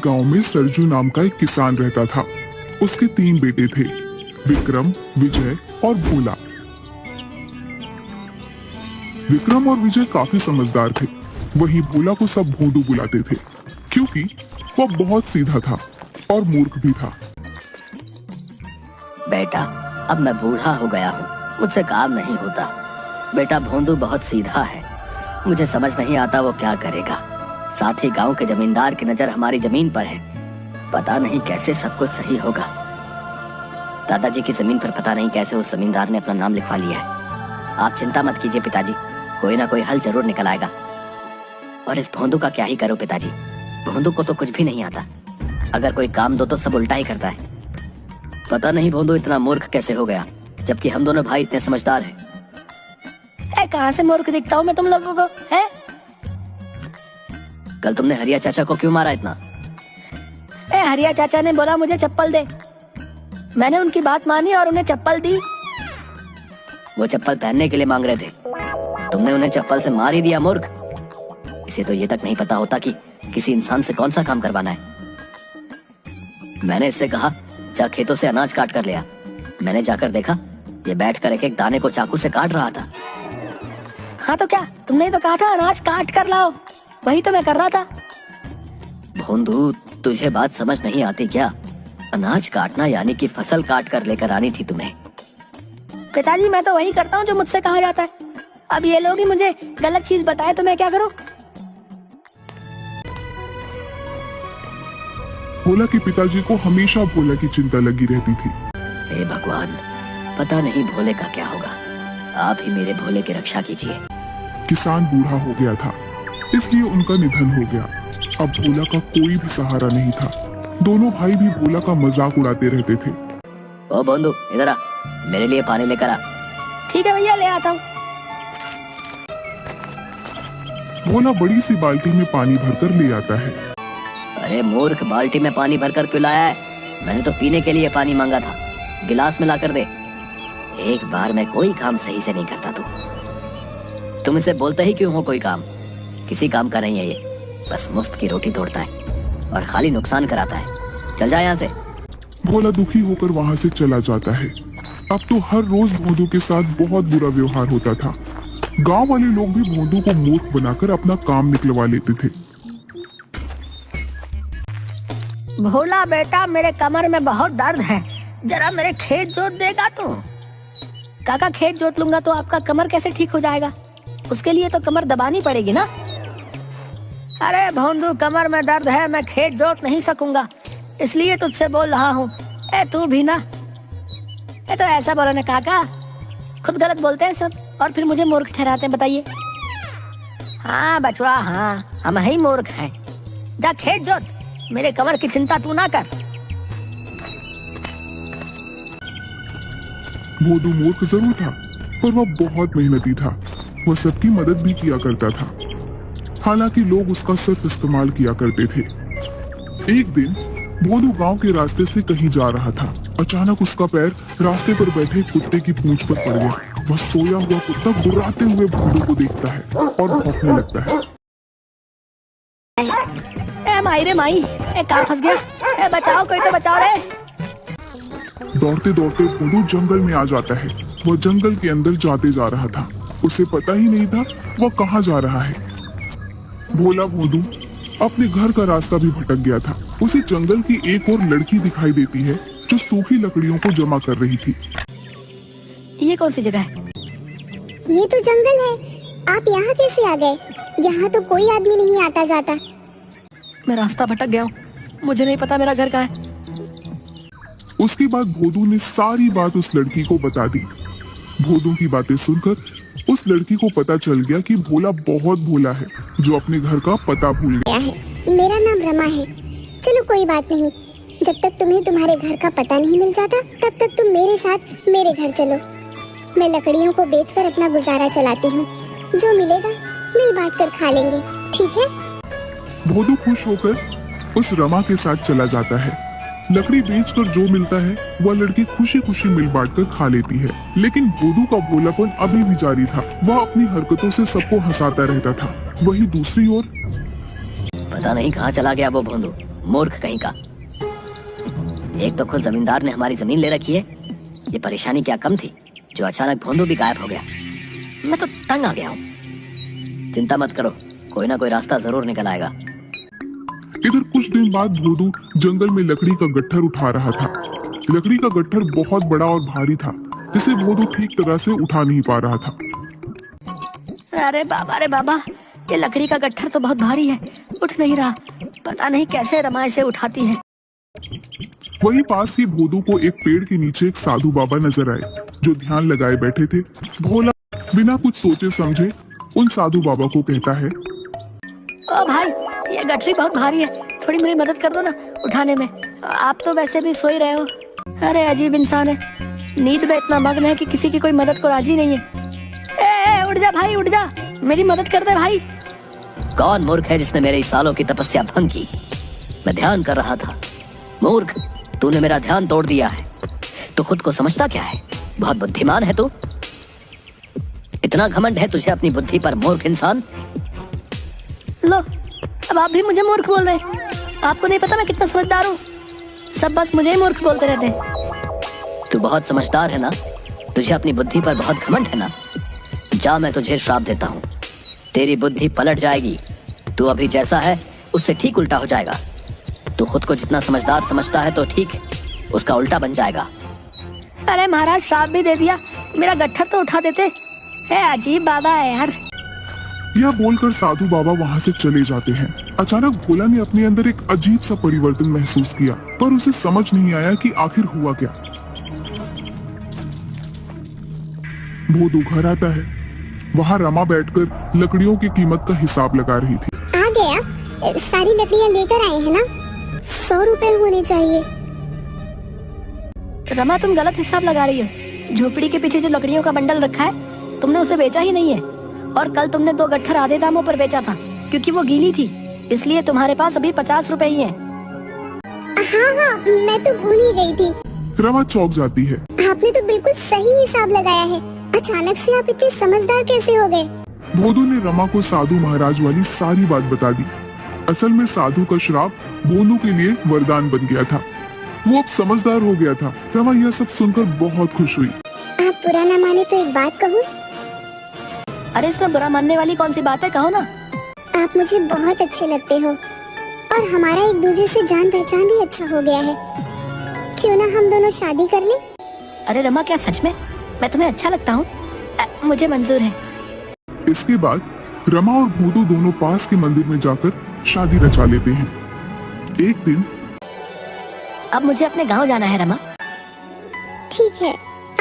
गांव में सरजू नाम का एक किसान रहता था। उसके 3 बेटे थे, विक्रम, विजय और भोला। विक्रम और विजय काफी समझदार थे। वहीं भोला को सब भोंदू बुलाते थे क्योंकि वह बहुत सीधा था और मूर्ख भी था। बेटा, अब मैं बूढ़ा हो गया हूँ, मुझसे काम नहीं होता। बेटा भोंदू बहुत सीधा है, मुझे समझ नहीं आता वो क्या करेगा। साथ ही गांव के जमींदार की नजर हमारी जमीन पर है, पता नहीं कैसे सब कुछ सही होगा। दादाजी की जमीन पर पता नहीं कैसे उस जमींदार ने अपना नाम लिखवा लिया है। आप चिंता मत कीजिए पिताजी, कोई ना कोई हल जरूर निकल आएगा। और इस भोंदू का क्या ही करो पिताजी, भोंदू को तो कुछ भी नहीं आता। अगर कोई काम दो तो सब उल्टा ही करता है। पता नहीं भोंदू इतना मूर्ख कैसे हो गया, जबकि हम दोनों भाई इतने समझदार हैं। कहाँ से मूर्ख दिखता हूँ मैं तुम लोगों को, है? कल तुमने हरिया चाचा को क्यों मारा इतना? हरिया चाचा ने बोला मुझे चप्पल दे, मैंने उनकी बात मानी और उन्हें चप्पल दी। वो चप्पल पहनने के लिए मांग रहे थे, तुमने उन्हें चप्पल से मार ही दिया मूर्ख। इसे तो ये तक नहीं पता होता कि किसी इंसान से कौन सा काम करवाना है। मैंने इससे कहा जा खेतों से अनाज काट कर ले आ। मैंने जाकर देखा ये बैठकर एक एक दाने को चाकू से काट रहा था। हाँ तो क्या, तुमने तो कहा था अनाज काट कर लाओ, वही तो मैं कर रहा था। भोंदू, तुझे बात समझ नहीं आती क्या? अनाज काटना यानी कि फसल काट कर लेकर आनी थी तुम्हें। पिताजी मैं तो वही करता हूँ जो मुझसे कहा जाता है। अब ये लोग ही मुझे गलत चीज बताए तो मैं क्या करूँ? भोला के पिताजी को हमेशा भोला की चिंता लगी रहती थी। हे भगवान, पता नहीं भोले का क्या होगा, आप ही मेरे भोले की रक्षा कीजिए। किसान बूढ़ा हो गया था, इसलिए उनका निधन हो गया। अब भोला का कोई भी सहारा नहीं था। दोनों भाई भी भोला का मजाक उड़ाते रहते थे। ओ भोंदू, इधर आ, मेरे लिए पानी लेकर आ। ठीक है भैया, ले आता हूँ। भोला बड़ी सी बाल्टी में पानी भरकर ले आता है। अरे मूर्ख, बाल्टी में पानी भरकर क्यों लाया है? मैंने तो पीने के लिए पानी मांगा था, गिलास में लाकर दे। एक बार में कोई काम सही से नहीं करता तुम इसे बोलते ही क्यों हो कोई काम? किसी काम का नहीं है ये, बस मुफ्त की रोटी तोड़ता है और खाली नुकसान कराता है। चल जा यहाँ से। भोला दुखी होकर वहाँ से चला जाता है। अब तो हर रोज भोंदू के साथ बहुत बुरा व्यवहार होता था। गांव वाले लोग भी भोंदू को मूर्ख बनाकर अपना काम निकलवा लेते थे। भोला बेटा, मेरे कमर में बहुत दर्द है, जरा मेरे खेत जोत देगा तू? काका, खेत जोत लूंगा तो आपका कमर कैसे ठीक हो जाएगा? उसके लिए तो कमर दबानी पड़ेगी ना। अरे भोंदू, कमर में दर्द है, मैं खेत जोत नहीं सकूंगा, इसलिए तुझसे बोल रहा हूँ। तू भी ना, तो ऐसा बोलो ना काका, खुद गलत बोलते हैं सब और फिर मुझे मूर्ख ठहराते हैं, बताइए। हाँ बचवा, हाँ हम ही मूर्ख हैं। जा खेत जोत, मेरे कमर की चिंता तू ना कर। भोंदू मूर्ख जरूर था, पर वह बहुत मेहनती था। वह सबकी मदद भी किया करता था, हालांकि लोग उसका सिर्फ इस्तेमाल किया करते थे। एक दिन भोंदू गांव के रास्ते से कहीं जा रहा था। अचानक उसका पैर रास्ते पर बैठे कुत्ते की पूंछ पर पड़ गया। वह सोया हुआ कुत्ता गुर्राते हुए भोंदू को देखता है और भौंकने लगता है। माई रे माई, कहाँ फंस गया? बचाओ, कोई तो बचाओ रे। दौड़ते दौड़ते भोंदू जंगल में आ जाता है। वह जंगल के अंदर जाते जा रहा था, उसे पता ही नहीं था वह कहाँ जा रहा है। भोला भोंदू अपने घर का रास्ता भी भटक गया था। उसे जंगल की एक और लड़की दिखाई देती है जो सूखी लकड़ियों को जमा कर रही थी। ये कौन सी जगह है? ये तो जंगल है, आप यहाँ कैसे आ गए? यहाँ तो कोई आदमी नहीं आता जाता। मैं रास्ता भटक गया हूँ, मुझे नहीं पता मेरा घर कहाँ है। उसके बाद भोंदू ने सारी बात उस लड़की को बता दी। भोंदू की बातें सुनकर उस लड़की को पता चल गया कि भोला बहुत भोला है, जो अपने घर का पता भूल गया है। मेरा नाम रमा है। चलो कोई बात नहीं, जब तक तुम्हें तुम्हारे घर का पता नहीं मिल जाता तब तक तुम मेरे साथ मेरे घर चलो। मैं लकड़ियों को बेचकर अपना गुजारा चलाती हूँ, जो मिलेगा मिल बांट कर खा लेंगे, ठीक है? भोंदू खुश होकर उस रमा के साथ चला जाता है। लकड़ी बेचकर जो मिलता है वह लड़की खुशी खुशी मिल बांट कर खा लेती है। लेकिन भोंदू का भोलापन अभी भी जारी था। वह अपनी हरकतों से सबको हंसाता रहता था। वहीं दूसरी ओर पता नहीं कहाँ चला गया वो भोंदू, मूर्ख कहीं का। एक तो खुद जमींदार ने हमारी जमीन ले रखी है, ये परेशानी क्या कम थी जो अचानक भोंदू भी गायब हो गया। मैं तो तंग आ गया हूँ। चिंता मत करो, कोई ना कोई रास्ता जरूर निकल आएगा। इधर कुछ दिन बाद भोदू जंगल में लकड़ी का गट्ठर उठा रहा था। लकड़ी का गट्ठर बहुत बड़ा और भारी था, जिसे भोदू ठीक तरह से उठा नहीं पा रहा था। अरे बाबा, ये लकड़ी का गट्ठर तो बहुत भारी है, उठ नहीं रहा। पता नहीं कैसे रमा इसे उठाती है। वहीं पास ही भोदू को एक पेड़ के नीचे एक साधु बाबा नजर आए, जो ध्यान लगाए बैठे थे। भोला बिना कुछ सोचे समझे उन साधु बाबा को कहता है, ओ भाई, ये गठरी बहुत भारी है, थोड़ी मेरी मदद कर दो ना उठाने में। आप तो वैसे भी सो ही रहे हो। अरे अजीब इंसान है, नींद में इतना मग्न है कि किसी की कोई मदद को राजी नहीं है। उठ जा भाई, उठ जा, मेरी मदद कर दे भाई। कौन मूर्ख है जिसने मेरे सालों की तपस्या भंग की? मैं ध्यान कर रहा था। मूर्ख, तूने मेरा ध्यान तोड़ दिया है। तू खुद को समझता क्या है? बहुत बुद्धिमान है तू। इतना घमंड है तुझे अपनी बुद्धि पर, मूर्ख इंसान। लो, अब आप भी मुझे मूर्ख बोल रहे हैं। आपको नहीं पता मैं कितना समझदार हूँ। सब बस मुझे ही मूर्ख बोलते रहते हैं। तू बहुत समझदार है ना? तुझे अपनी बुद्धि पर बहुत घमंड है ना? जा, मैं तुझे श्राप देता हूँ, तेरी बुद्धि पलट जाएगी। तू अभी जैसा है उससे ठीक उल्टा हो जाएगा। तू खुद को जितना समझदार समझता है तो ठीक, उसका उल्टा बन जाएगा। अरे महाराज, श्राप भी दे दिया, मेरा गट्ठर तो उठा देते। है अजीब बाबा है यार। यह बोलकर साधु बाबा वहाँ से चले जाते हैं। अचानक भोला ने अपने अंदर एक अजीब सा परिवर्तन महसूस किया, पर उसे समझ नहीं आया कि आखिर हुआ क्या। भोदू घर आता है। वहाँ रमा बैठकर लकड़ियों की कीमत का हिसाब लगा रही थी। आ गया, सारी लकड़ियाँ लेकर आए हैं ना? 100 रुपए होने चाहिए। रमा, तुम गलत हिसाब लगा रही हो। झोपड़ी के पीछे जो लकड़ियों का बंडल रखा है, तुमने उसे बेचा ही नहीं है। और कल तुमने 2 गट्ठर आधे दामों पर बेचा था, क्योंकि वो गीली थी, इसलिए तुम्हारे पास अभी 50 रुपए ही हैं। हाँ, मैं तो भूल ही गई थी। रमा चौंक जाती है। आपने तो बिल्कुल सही हिसाब लगाया है। अचानक से आप इतने समझदार कैसे हो गए? भोदू ने रमा को साधु महाराज वाली सारी बात बता दी। असल में साधु का श्राप भोदू के लिए वरदान बन गया था। वो अब समझदार हो गया था। रमा यह सब सुनकर बहुत खुश हुई। आप बुरा न माने तो एक बात कहूँ? अरे इसमें बुरा मानने वाली कौन सी बात है, कहो ना। आप मुझे बहुत अच्छे लगते हो, और हमारा एक दूसरे से जान पहचान भी अच्छा हो गया है। क्यों ना हम दोनों शादी कर लें? अरे रमा, क्या सच में मैं तुम्हें अच्छा लगता हूँ? मुझे मंजूर है। इसके बाद रमा और भोदू दोनों पास के मंदिर में जाकर शादी रचा लेते हैं। एक दिन अब मुझे अपने गांव जाना है रमा। ठीक है,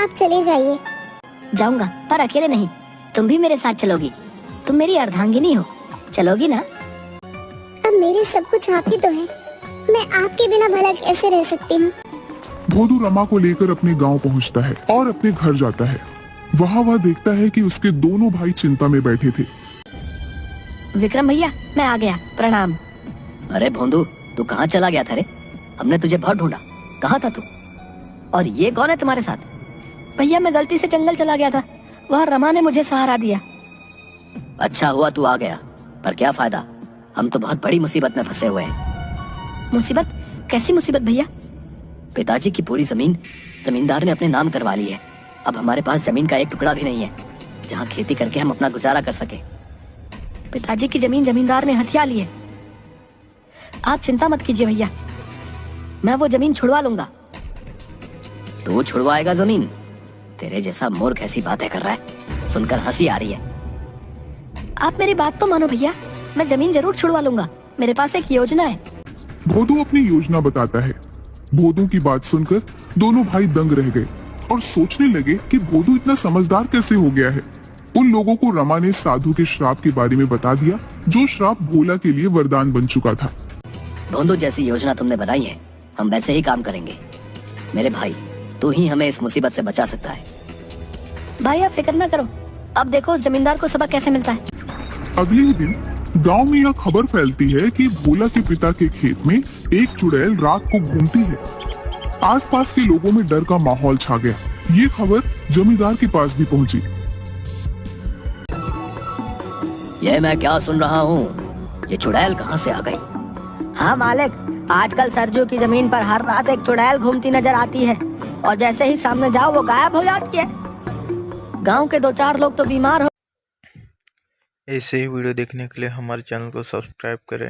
आप चले जाइए। जाऊंगा, पर अकेले नहीं, तुम भी मेरे साथ चलोगी। तुम मेरी अर्धांगिनी हो, चलोगी ना? अब मेरे सब कुछ आप ही तो है, मैं आपके बिना भला कैसे रह सकती हूँ? भोदू रमा को लेकर अपने गांव पहुंचता है और अपने घर जाता है। वहाँ वह देखता है कि उसके दोनों भाई चिंता में बैठे थे। विक्रम भैया, मैं आ गया, प्रणाम। अरे भोंदू, तू कहाँ चला गया था रे? हमने तुझे बहुत ढूंढा, कहाँ था तू? और ये कौन है तुम्हारे साथ? भैया, मैं गलती से जंगल चला गया था, वहाँ रमा ने मुझे सहारा दिया। अच्छा हुआ तू आ गया, पर क्या फायदा, हम तो बहुत बड़ी मुसीबत में फंसे हुए हैं। मुसीबत? कैसी मुसीबत भैया? पिताजी की पूरी जमीन जमींदार ने अपने नाम करवा ली है। अब हमारे पास जमीन का एक टुकड़ा भी नहीं है जहाँ खेती करके हम अपना गुजारा कर सके। पिताजी की जमीन जमींदार ने हथिया ली है। आप चिंता मत कीजिए भैया, मैं वो जमीन छुड़वा लूंगा। तू छुड़वाएगा जमीन? तेरे जैसा मूर्ख ऐसी बातें कर रहा है, सुनकर हंसी आ रही है। आप मेरी बात तो मानो भैया, मैं जमीन जरूर छुड़वा लूंगा। मेरे पास एक योजना है। भोदू अपनी योजना बताता है। भोदू की बात सुनकर दोनों भाई दंग रह गए और सोचने लगे कि भोदू इतना समझदार कैसे हो गया है। उन लोगों को रमा ने साधु के श्राप के बारे में बता दिया, जो श्राप भोला के लिए वरदान बन चुका था। भोंदू, जैसी योजना तुमने बनाई है, हम वैसे ही काम करेंगे। मेरे भाई, तू ही हमें इस मुसीबत से बचा सकता है। भाई आप फिक्र ना करो, अब देखो उस जमींदार को सबक कैसे मिलता है। अगले ही दिन गांव में यह खबर फैलती है कि भोला के पिता के खेत में एक चुड़ैल रात को घूमती है। आसपास के लोगों में डर का माहौल छा गया। ये खबर जमींदार के पास भी पहुंची। ये मैं क्या सुन रहा हूँ? ये चुड़ैल कहाँ से आ गई? हाँ मालिक, आजकल सरजू की जमीन पर हर रात एक चुड़ैल घूमती नजर आती है और जैसे ही सामने जाओ वो गायब हो जाती है। गांव के 2-4 लोग तो बीमार हो। ऐसे ही वीडियो देखने के लिए हमारे चैनल को सब्सक्राइब करें।